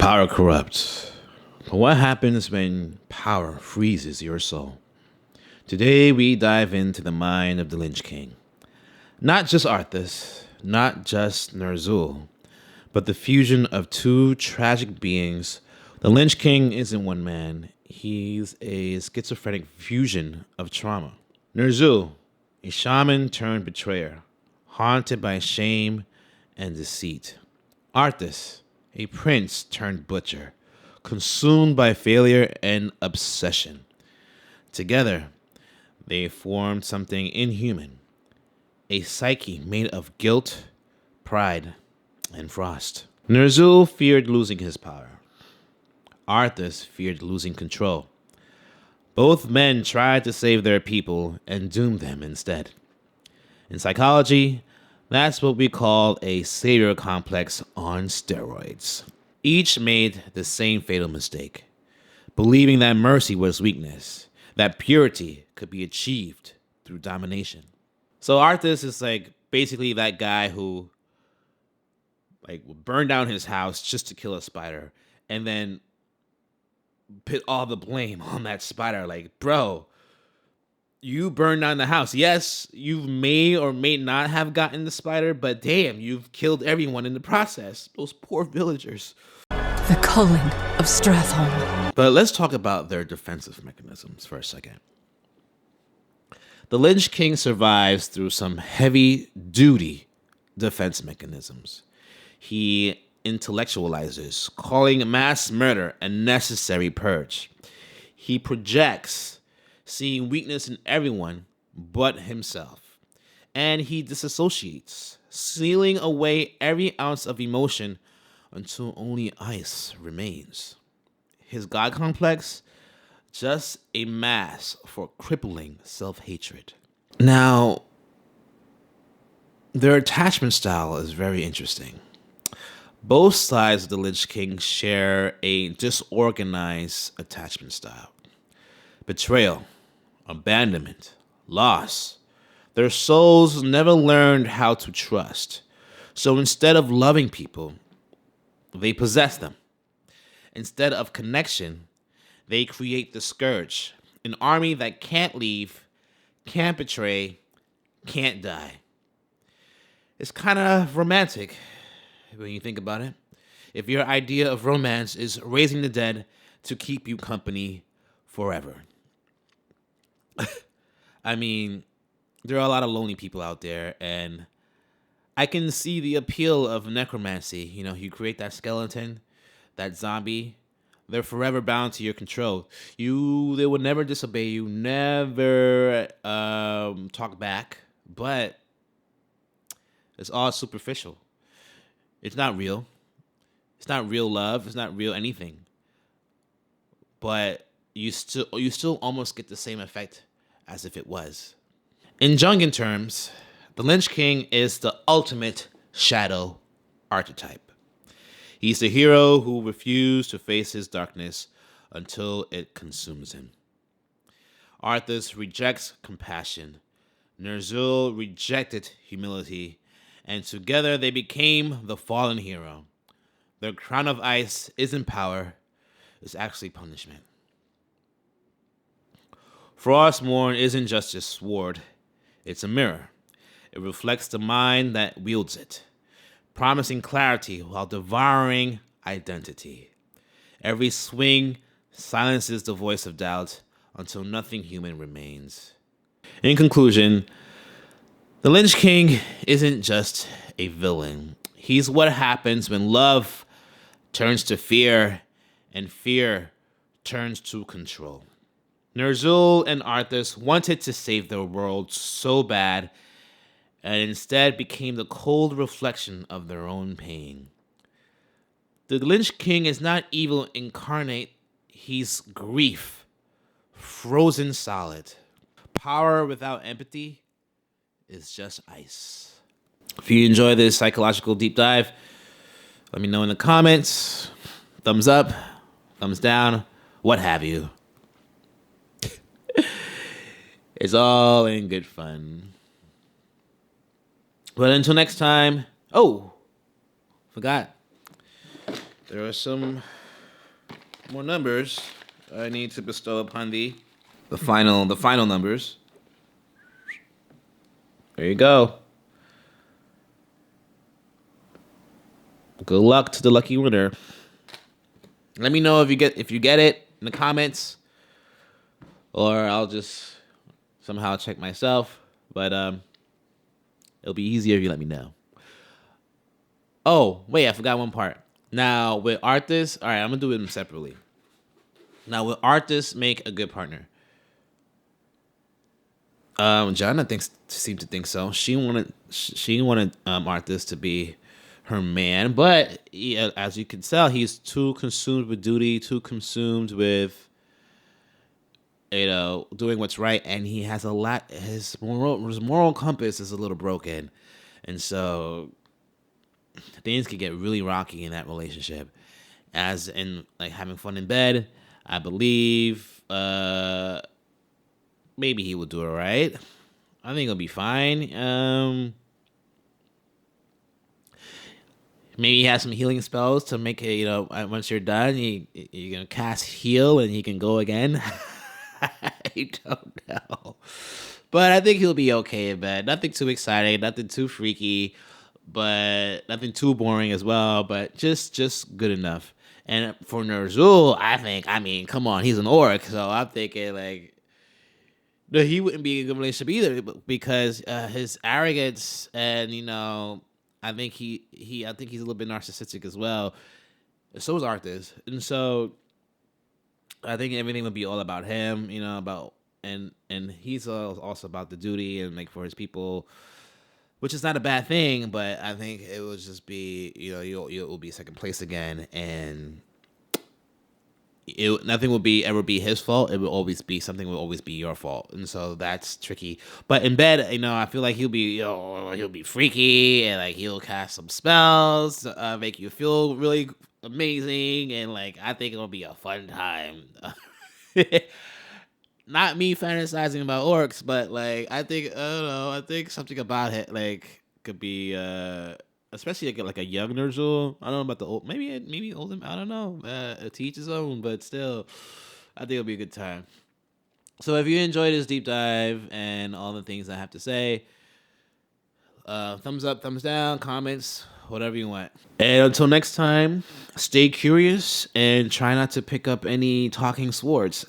Power corrupts. But what happens when power freezes your soul? Today we dive into the mind of the Lich King. Not just Arthas, not just Ner'zhul, but the fusion of two tragic beings. The Lich King isn't one man. He's a schizophrenic fusion of trauma. Ner'zhul, a shaman turned betrayer, haunted by shame and deceit. Arthas, a prince turned butcher, consumed by failure and obsession. Together, they formed something inhuman, a psyche made of guilt, pride, and frost. Ner'zhul feared losing his power. Arthas feared losing control. Both men tried to save their people and doomed them instead. In psychology, that's what we call a savior complex on steroids. Each made the same fatal mistake, believing that mercy was weakness, that purity could be achieved through domination. So Arthas is basically that guy who would burn down his house just to kill a spider and then put all the blame on that spider. Bro, you burned down the house. Yes, you may or may not have gotten the spider, but damn, you've killed everyone in the process. Those poor villagers. The culling of Stratholme. But let's talk about their defensive mechanisms for a second. The Lich King survives through some heavy-duty defense mechanisms. He intellectualizes, calling mass murder a necessary purge. He projects, seeing weakness in everyone but himself. And he disassociates, sealing away every ounce of emotion until only ice remains. His god complex, just a mask for crippling self-hatred. Now, their attachment style is very interesting. Both sides of the Lich King share a disorganized attachment style. Betrayal, abandonment, loss. Their souls never learned how to trust. So instead of loving people, they possess them. Instead of connection, they create the scourge, an army that can't leave, can't betray, can't die. It's kind of romantic when you think about it. If your idea of romance is raising the dead to keep you company forever. I mean, there are a lot of lonely people out there, and I can see the appeal of necromancy. You create that skeleton, that zombie, they're forever bound to your control. They will never disobey you, never talk back, but it's all superficial. It's not real. It's not real love. It's not real anything. But you still almost get the same effect as if it was. In Jungian terms, the Lich King is the ultimate shadow archetype. He's the hero who refused to face his darkness until it consumes him. Arthas rejects compassion. Ner'zhul rejected humility. And together they became the fallen hero. Their crown of ice isn't power, it's actually punishment. Frostmourne isn't just a sword, it's a mirror. It reflects the mind that wields it, promising clarity while devouring identity. Every swing silences the voice of doubt until nothing human remains. In conclusion, the Lich King isn't just a villain. He's what happens when love turns to fear and fear turns to control. Ner'zhul and Arthas wanted to save their world so bad and instead became the cold reflection of their own pain. The Lich King is not evil incarnate. He's grief, frozen solid. Power without empathy is just ice. If you enjoy this psychological deep dive, let me know in the comments. Thumbs up, thumbs down, what have you. It's all in good fun. But until next time, forgot. there are some more numbers I need to bestow upon thee. The final numbers. There you go. Good luck to the lucky winner. Let me know if you get it in the comments, or I'll just somehow check myself. But it'll be easier if you let me know. Oh, wait, I forgot one part. Now, with Arthas, all right, I'm going to do them separately. Now, will Arthas make a good partner? Jana seemed to think so. She wanted Arthas to be her man, but as you can tell, he's too consumed with duty, too consumed with doing what's right, and he has a lot. His moral compass is a little broken, and so things could get really rocky in that relationship. As in, like, having fun in bed, I believe maybe he will do it right. I think he'll be fine. Maybe he has some healing spells to make it, once you're done, you're going to cast heal and he can go again. I don't know. But I think he'll be okay in bed. Nothing too exciting, nothing too freaky, but nothing too boring as well, but just good enough. And for Ner'zhul, I mean, come on, he's an orc, so I'm thinking, like, no, he wouldn't be in a good relationship either because his arrogance and, I think he's a little bit narcissistic as well. So is Arthas, and so I think everything would be all about him, and he's also about the duty and like for his people, which is not a bad thing. But I think it would just be, you'll be second place again, and nothing will ever be his fault. It will always be something will always be your fault, and so that's tricky. But in bed, I feel like he'll be freaky and like he'll cast some spells to make you feel really amazing, and like I think it'll be a fun time. Not me fantasizing about orcs, but like I don't know. I think something about it like could be especially like a young Ner'zhul. I don't know about the old, maybe old. I don't know. To each his own, but still, I think it'll be a good time. So if you enjoyed this deep dive and all the things I have to say, thumbs up, thumbs down, comments, whatever you want. And until next time, stay curious and try not to pick up any talking swords.